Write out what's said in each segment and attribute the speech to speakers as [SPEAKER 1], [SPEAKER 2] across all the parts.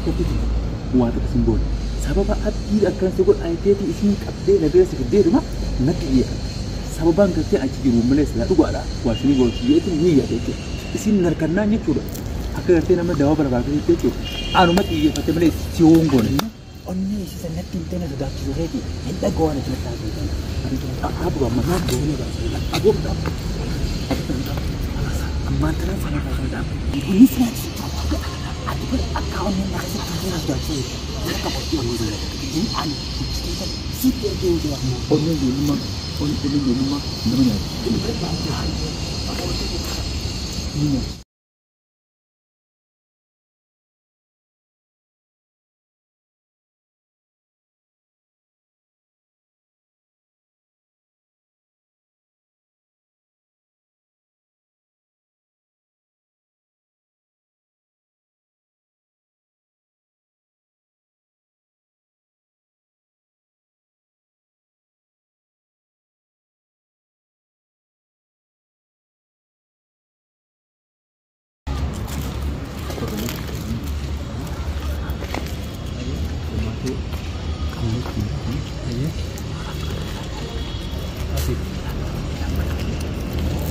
[SPEAKER 1] tokkitti waan akka simbool sababa abdii akkan sogol ayiteeti isin qabdee na bira sikiddeeduma natti dhiyeeffata sababaan gartee achi jiru malee silaa dhugaadha waa isinii gootiyyeetiin ni yaada jechuudha isin narkannaan jechuudha akka gartee nama dawaa barbaadu jechuudha anuma xiyyeeffate malee si hongoone onni isa natti intena sodaachisu reeti hin dhaggoone filataatu abu amma goone baasee abu amma tara sana sana ini sih aku akan mengasih kalian jadi mereka pasti orang ini aneh kita super jauh orang di rumah namanya ini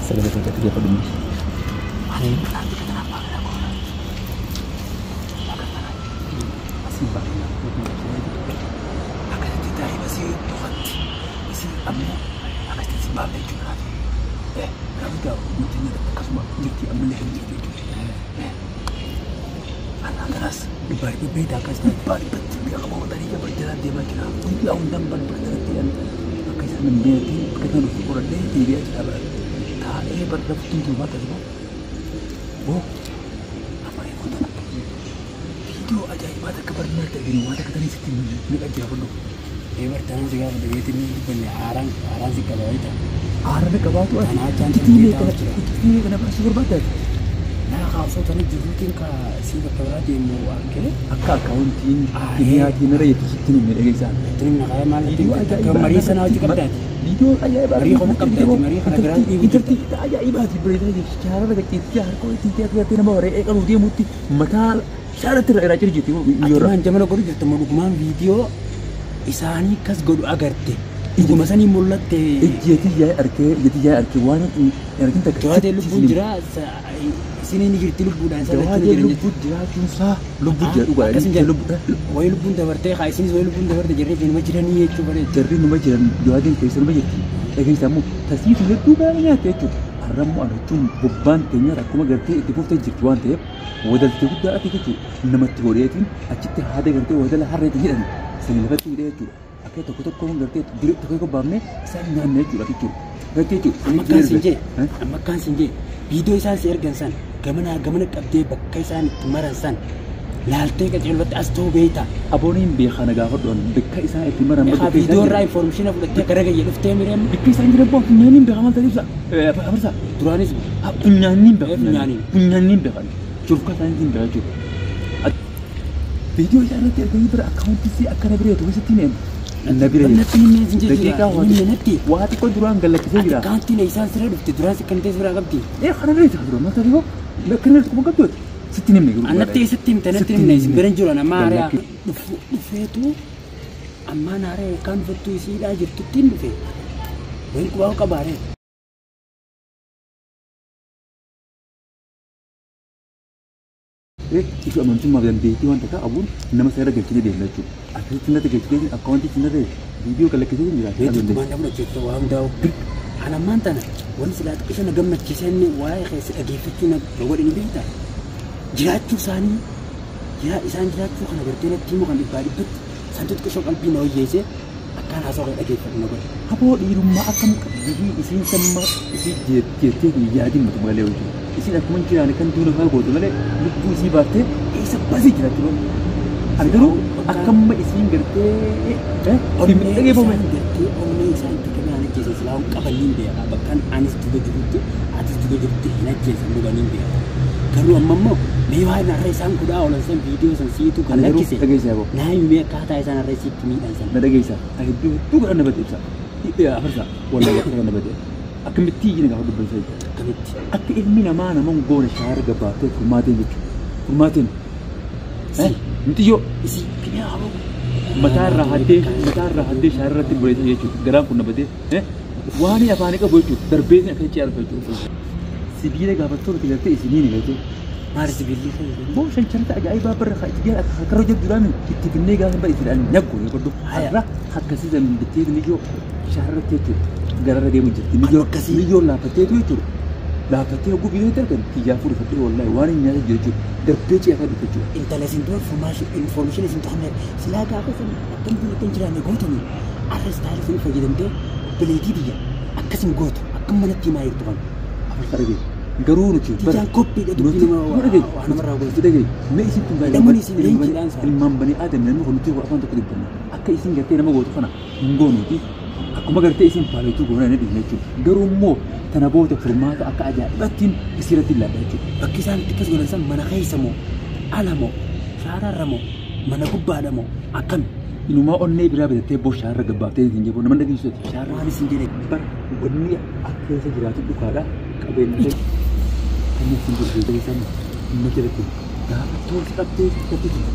[SPEAKER 1] saya dapat kerja pada ini. Nanti kenapa aku? Masih banyak. Akan tidak masih tuhan. Masih amnya. Akan tidak sebab itu lagi. Kamu tahu mungkin ada kasma jadi amnya itu. Anak keras. Dibalik berbeda kasma. Dibalik betul. Dia kamu tadi dia berjalan dia macam undang-undang berjalan. Akan saya menjadi karena bersyukur dia dia tidak berdapat tunjuk mata semua. Oh, apa yang kau tahu? Video ajaib ada kebenaran tergini, ada kata ni sekian ni aja apa tu? Bertanam juga begitu ni punya arang sih kalau itu. Arang kalau tu ada. Ini kenapa syukur batas? Nah, kalau so tadi jurutin ka si berkara di mau angke. Akka accounting, ini nara itu sini mereka isan. Itu ni nak malah video ajaib. Kemarin sana juga berada. Video ajaib. Mari kamu kapten, mari kerana itu ajaib hati berita je. Cara mereka kita harus tiap nama orang. Kalau dia muti mata cara terakhir aja jadi. Cuman zaman aku itu teman video isani kas godu agarte. Ibu masa ni mulut te. Jadi jaya arke wana yang kita kerja. Jadi lu pun jelas sini ni kita lu budan sana. Jadi lu pun jelas susah. Lu pun jelas uga. Kasih lu. Wai lu pun dah berte. Kaya sini wai lu pun dah berte. Jadi ni macam ni itu pada. Jadi ni macam jadi kita semua jadi. Lagi kamu tasih tu tu kan ni ada tu. Haram ada tu beban tenya. Aku mah gerti itu pun terjatuhan tu. Wadal tu dah ada tu. Nama teori itu. Acik ada gerti wadal hari tu ni. Sehingga tu dia tu. Aku tu kau gerti direct tu kau bamne. Saya ni tu lagi tu. Gerti tu. Makan sinje. Video saya share gansan. Gamana update bakkai san kemaran san. Lalte ka jilbat asto beita. Abonin be khana ga hodon bakkai san kemaran ba video ra information of the karaga yelufte mirem. Bakkai san jira bok nyanin be amal tadi sa. Apa sa? Turanis. Punyanin be punyanin be kan. Curka san jin be curka. Video saya nanti aku ber account si akan beri tu mesti ni. Nabi ni jika wati wati kau durang galak saja. Account ni isan seret tu durang sekantes beragam ti. Khana beri tu durang mata dia. Kenal aku bukan tu. Setim ni. Anak ti setim ni. Berenjuran amara. Dufe tu. Amma nare kan betu isi lagi tu tin dufe. Beri ku bawa kabar. Itu aman cuma yang beti wan tak abun nama saya ada gaji dia lecu. Akhir cina tu gaji account cina deh. Video kalau kerja ni jelas. Itu mana pun cerita orang tahu. Anak mantan. Wan sila tu kisah negam nak kisah ni. Wah, kisah lagi fikir nak bawa ini berita. Jelas tu sani. Ya, isan jelas tu kan berarti nak timu kan dibalik bet. Santut kesok alpino ye akan asal lagi fikir nak. Apa di rumah akan isi sama isi jadi jadi macam mana itu. Isi nak mencari kan dulu hal bodoh mana. Lupu isi bate. Isi pasti jelas tu. Ada tu akan isi berarti. Orang ni lagi apa macam berarti orang ni isan tu kena anak kisah selalu kabalin dia. Bahkan anis juga jadi. Anis juga jadi nak kisah bukanin dia. Kalau amma mewah nak resan kuda orang sen video sen si itu kan nak kisah. Lagi siapa? Nah ini kata isan nak resi kini isan. Nak lagi siapa? Itu kan anda betul sah. Ya apa sah? Walau kan anda betul. Akan beti ini kau tu bersih. Akan beti. Akan ilmu nama nama guna syar gabate formatin itu. Formatin. Nuti yoo
[SPEAKER 2] isi kini haru
[SPEAKER 1] mataa irraa haddee shaarratti buleessa jechuudha. Garaan kun nabatee waan afaan qabu jechuudha. Darbeesni akka itti arga jechuudha. Sibiila gaafattoota filattee isiniin jechuudha.
[SPEAKER 2] maali sibiilli
[SPEAKER 1] Boo shanchanta ajaa'ibaa barra itti akka hojjetu duraan itti finnee gaafa bara itti dhalan naggu godhu. Har'a akkasii zambittee mijoo shaarratti jechuudha. Gararra deemu jirti. Mijoo laaffatteetu jechuudha. Laaffattee hogguu biyyoo dargan kiyyaa fuudhattee wallahi waan hin nyaata jiru jechuudha. Darbee ciyaa dhufe jechuudha.
[SPEAKER 2] intala isin dura information isin tahamne silaa gaafa isin akkam biyya kan jiraanne gootani arra istaayil isin fayyadamtee bileetii biyya akkasin gootu akkam manatti himaa jirtu kan
[SPEAKER 1] Arge garuu nuti
[SPEAKER 2] tijaan koppiidha dubbii nama namarraa gooti
[SPEAKER 1] dhagee mee isin tun
[SPEAKER 2] Namoonni isin leenjiidhaan isaa.
[SPEAKER 1] ilmaan banii aadam namni kun nuti afaan tokko dubbanna akka isin gartee nama gootu kana hin goonuuti akkuma gartee isin paaleetu goona inni dhufne jechuudha garuu immoo tana booda furmaata akka ajaa'ibaattiin isirratti ilaalla jechuudha.
[SPEAKER 2] bakki isaan itti akkas godhan san mana keessa moo ala moo shaararra moo mana gubbaadha moo akkam
[SPEAKER 1] Inumaa onnee biraa bitattee boo shaarra gabbaaftee isin jedhu nama dhageessuuti.
[SPEAKER 2] shaarra waan isin jedhe
[SPEAKER 1] Bara wanni akka keessa jiraatu dhugaadha qabeenya kan isin gurgurtee isaan hin jirtu gaafa toorsi qabdee qabdee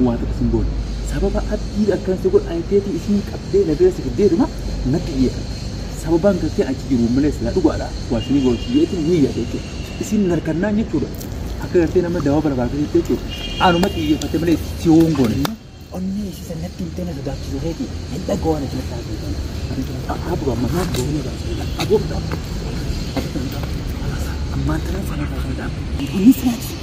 [SPEAKER 1] waan akka isin boona sababa adii akkansi godha ayiteetii isin qabdee nagara sigiddeetuma natti dhiyeessa sababaan gartee achi jiru malee sila dhugaadha waa isin gooti yeetiin ni yaada jechuudha isin narkannaan jechuudha akka gartee nama dawaa barbaadu jechuudha anuma xiyyeeffate malee si hongoone
[SPEAKER 2] onni isa natti intena sodaachisu reeti hin dhaga'uun ati natti haasa'u
[SPEAKER 1] abu amma
[SPEAKER 2] Maaf goone baasudha.
[SPEAKER 1] abu
[SPEAKER 2] Ammaan tana sana baasudha. Inni sinaati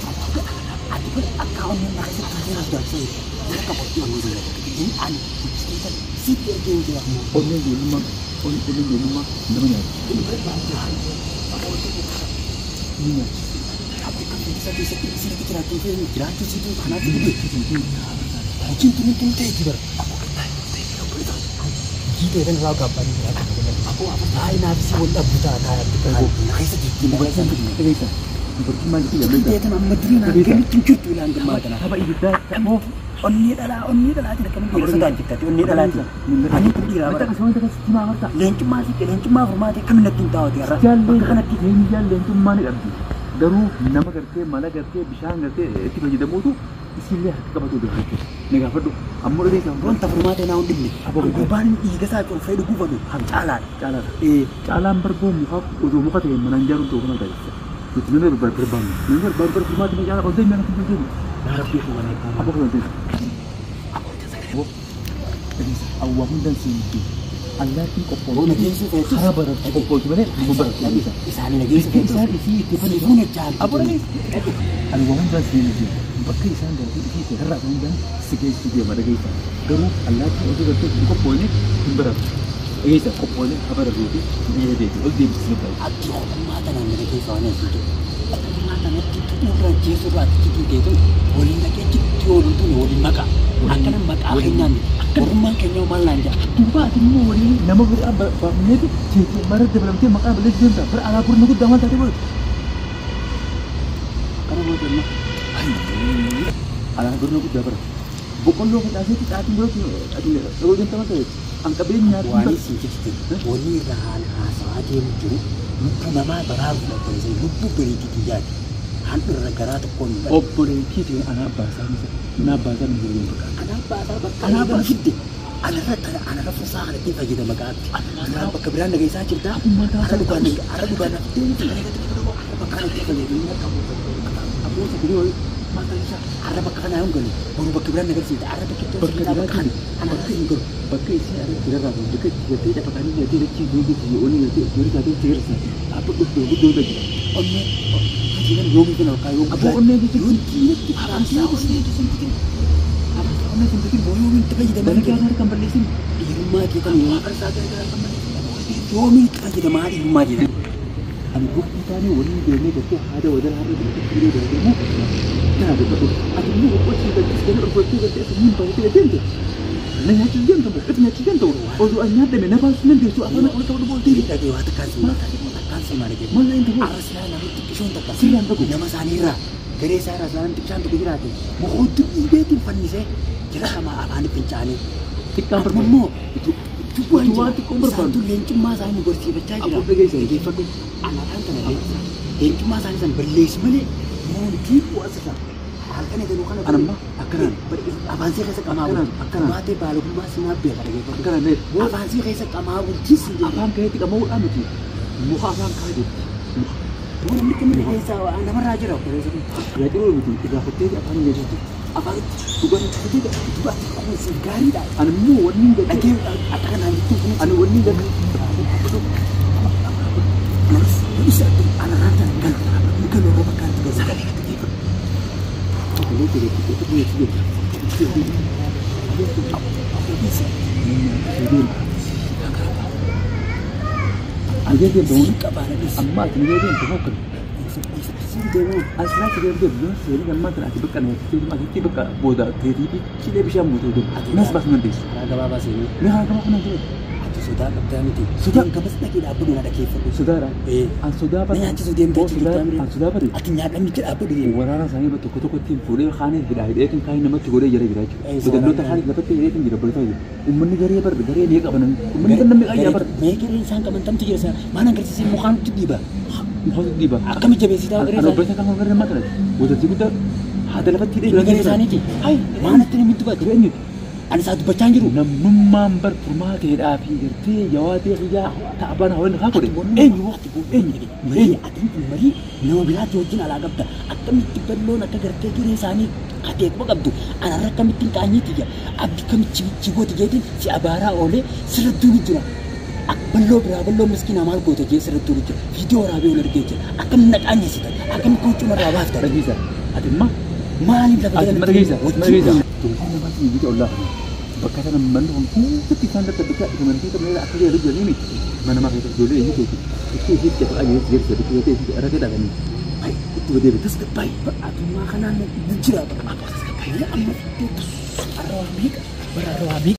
[SPEAKER 2] ati kun akka onni na keessatti intena sodaachisu jira qabaatti onni jira. Inni ani isteeta sitti ergee hin jira.
[SPEAKER 1] onneen ijoollummaa nama nyaata
[SPEAKER 2] Inni bira baatee
[SPEAKER 1] ni nyaata.
[SPEAKER 2] Aku kan bisa sini kita nanti jiraatu situ kana situ. Hojiin tun ta'e kibar. Kita kan raw kapan jiraatu. Aku apa? Ai na bisi wala buta na kan. Na kaisa jikki na kaisa.
[SPEAKER 1] Keessa berkiman itu ya
[SPEAKER 2] Kita
[SPEAKER 1] beda.
[SPEAKER 2] kan amadri na kan tunjut ulang gemar kana.
[SPEAKER 1] Apa ibada?
[SPEAKER 2] Kamu onni dala tidak kamu bisa sudah kita onni dala itu. Ani pun dira.
[SPEAKER 1] Kita kesana kita cuma apa?
[SPEAKER 2] Lencu mah hormati kami nak tahu dia.
[SPEAKER 1] Jalan kana jalan itu mana lagi? Garuu nama gartee mala gartee bishaan gartee itti fayyadamu tu isillee harka qabatu beeku. Ni gaafadhu ammoo dhagee isaa
[SPEAKER 2] Wanta hormati na hundi. Gubbaan dhiiga isaa cuunfee dhugufatu caalaadha.
[SPEAKER 1] caalaan barboo muka ta'e manaan jaaruun ta'uu kana taasisa. Nuti nama barbaannu. Nama barbaannu furmaati ni caalaa ol mana kan jiru.
[SPEAKER 2] Rabbi humane.
[SPEAKER 1] Apa kalau itu? Awam dan sini. Allah ti kopol.
[SPEAKER 2] Oh, nag-iisip eh.
[SPEAKER 1] Harabar kopol sebenarnya bubar.
[SPEAKER 2] Isaan nag-iisip eh.
[SPEAKER 1] Isaan isi
[SPEAKER 2] Di punit dyan.
[SPEAKER 1] Apa lagi? Awam dan sini. Bakka isaan ganti isi harra kan dan sige dia pada kita. Garu Allah ti itu ganti kopol ni bubar. Isa kopol ni habar ruti dia dia. Oh dia sini.
[SPEAKER 2] Ati ko kumata na nag-iisip na dito. Kumata na dito na Jesu ba dito dito. Wali na kaya dito dito wali maka. Akan ang maka akin yan. Kurman kanyo malanja.
[SPEAKER 1] Tuba timmu wali nama bernama itu jadi marat dalam dia maka boleh jenta beralapur nunggu daman tadi boleh karena boleh jema alapur nunggu dapat bukan lo kita sih kita tinggal kalau jenta maka angka benya
[SPEAKER 2] Wali singkit. Wali rahan asa aja lucu. Lucu nama barabu na pun saya lucu beri titi jadi. Hampir negara tu kon.
[SPEAKER 1] oh boleh kita anak bahasa na bahasa menjadi
[SPEAKER 2] Anak apa gitu? Anak susah ada tiba kita makan. Anak keberan negara saya cerita. Ada bukan itu makan kita jadi
[SPEAKER 1] aku sendiri
[SPEAKER 2] mata isa. Ada makan ayam gani. Baru keberan negara cerita. Ada kita makan. Anak itu
[SPEAKER 1] pakai isi ada tidak ragu dekat jadi dapat kali jadi kecil dulu jadi oni jadi satu cerita apa betul lagi
[SPEAKER 2] onne kajian yogi kenal kayu
[SPEAKER 1] apa onne itu
[SPEAKER 2] apa sih itu sempit apa onne sempit boyo min tapi jadi
[SPEAKER 1] dari kita ada kembali sini
[SPEAKER 2] di rumah kita nih apa saja ada kembali yomi kita jadi mari rumah kita
[SPEAKER 1] anu kita ni oni dia ni dekat ada wadah hari ini dari mu nah betul ada ni buat cerita sekarang buat cerita semua pada dia Nanya cijan tu, nanya cijan tu. Oh, soalnya ada mana pas nanti tu apa nak kau boleh
[SPEAKER 2] tidak ada waktu kan semua lagi
[SPEAKER 1] mana itu?
[SPEAKER 2] araslah nanti tiksun tak silan tu nama sanira dari saya araslah nanti tiksun tu kira tu mau tu ide tu panis kira sama apa ni pencani
[SPEAKER 1] Tikam
[SPEAKER 2] bermemo
[SPEAKER 1] itu
[SPEAKER 2] buat
[SPEAKER 1] kau berpan.
[SPEAKER 2] satu lencu mas saya bersih baca je
[SPEAKER 1] Apa lagi saya?
[SPEAKER 2] Jadi fakir anak kan tak ada lencu mas saya san berles mana mau tipu asal halkan itu kan
[SPEAKER 1] Anamma akkanan.
[SPEAKER 2] Avansi keessa qamaa bulti.
[SPEAKER 1] Akkanan.
[SPEAKER 2] Baatee baalummaa sinaa beeka dhageeffatu.
[SPEAKER 1] Akkanan mee
[SPEAKER 2] Avansi keessa qamaa bulchis.
[SPEAKER 1] afaan keetti qabamuudhaan miti. Muka afaan kaa jirti.
[SPEAKER 2] Namni kamitti keessa namarraa jira.
[SPEAKER 1] Yaa xiroo miti irraa fattee afaan hin geessisu.
[SPEAKER 2] Afaan dhugaan fudhatee dhugaatti qabuun gaariidha.
[SPEAKER 1] Ani immoo wanni hin gadhee.
[SPEAKER 2] Dhagee akka kanaan jechuun
[SPEAKER 1] Ani wanni hin gadhee.
[SPEAKER 2] isa ana rata kan bukan orang makan juga sekali kata dia. Kalau dia bisa. Ada dia bangun kabar ni. Amma dia bangun. Asal dia belum sehari kan mata nak bukan itu masih bukan boda jadi dia bisa mutu tu. Nas bas nanti.
[SPEAKER 3] Ada apa sih?
[SPEAKER 1] Ni harga apa nanti?
[SPEAKER 2] Sudah kapten itu.
[SPEAKER 1] Sudah
[SPEAKER 2] kapas nak kita apa ada kefir.
[SPEAKER 1] Saudara. Sudah apa?
[SPEAKER 2] Ni hati sudah minta cerita.
[SPEAKER 1] Sudah apa?
[SPEAKER 2] Artinya ada mikir apa dia?
[SPEAKER 1] Warana saya betul betul tim boleh khane hidayah itu kain nama tu boleh jadi jadi. Betul betul khane dapat dia itu jadi boleh tahu. Umman ni gari apa? Gari ni apa namanya? Umman ni kan nama ayah apa?
[SPEAKER 2] Mereka insan kaman tam tiga sana. Mana kerja sih mukan tu diba?
[SPEAKER 1] Mukan tu diba.
[SPEAKER 2] Kami coba sih tahu kerja.
[SPEAKER 1] Ano berasa kamu kerja mana? Udah sih kita ada dapat tidak.
[SPEAKER 2] Kerja sana ni. Hai, mana tu ni mintu bat? Ada satu bacaan jiru.
[SPEAKER 1] Namumman berformat tidak fikir jawab dia tak apa nak orang aku deh.
[SPEAKER 2] Waktu mari atin mari nama bila jojin ala gabda. Akan mitibello nak kerja kiri sana. Kata aku gabdu. Anak kami tingkahnya tiga. Abdi kami cibo tiga itu si abara oleh seretu itu. Bello bello miskin amal ko te seretu itu. Video rabi oleh kerja. Akan nak anya sih. Akan kau cuma rawat dah.
[SPEAKER 1] Bisa. Atin mah.
[SPEAKER 2] Mali dah.
[SPEAKER 1] Mereka. Tuhan masih gitu Allah. Berkata nama orang itu kita anda terdekat dengan kita mereka akhirnya ada jalan ini. Mana mak itu dulu itu. Itu kita aja dia sedikit itu ada kita kan. Baik, itu dia betul sekali.
[SPEAKER 2] Aduh makanan bujur apa? Apa sekali? Ya amat itu arwah